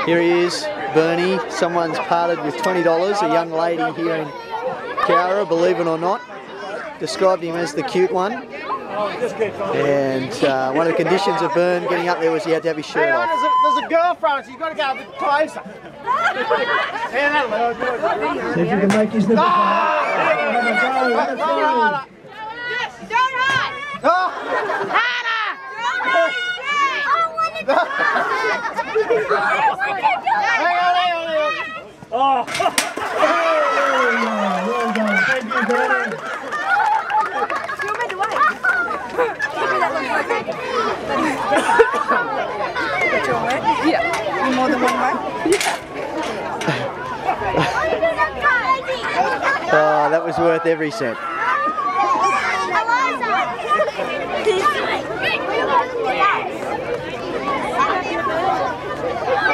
Here he is, Bernie. Someone's parted with $20. A young lady here in Cowra, believe it or not, described him as the cute one. And one of the conditions of Bern getting up there was he had to have his shirt off. There's a girlfriend, so you've got to go a bit closer. See if you can make his nipple. Don't hide! Oh! Well done. Thank you, Bernie. Yeah. More than one way? Oh, that was worth every cent.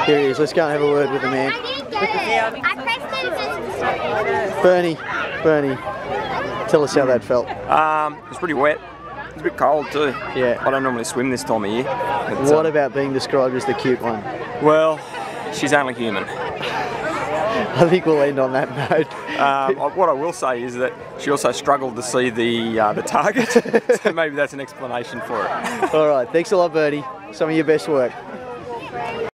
Here he is. Let's go and have a word with the man. Bernie, tell us how that felt. It was pretty wet. It's a bit cold too. Yeah. I don't normally swim this time of year. But, what about being described as the cute one? Well, she's only human. I think we'll end on that note. What I will say is that she also struggled to see the target, so maybe that's an explanation for it. All right, thanks a lot, Bernie. Some of your best work.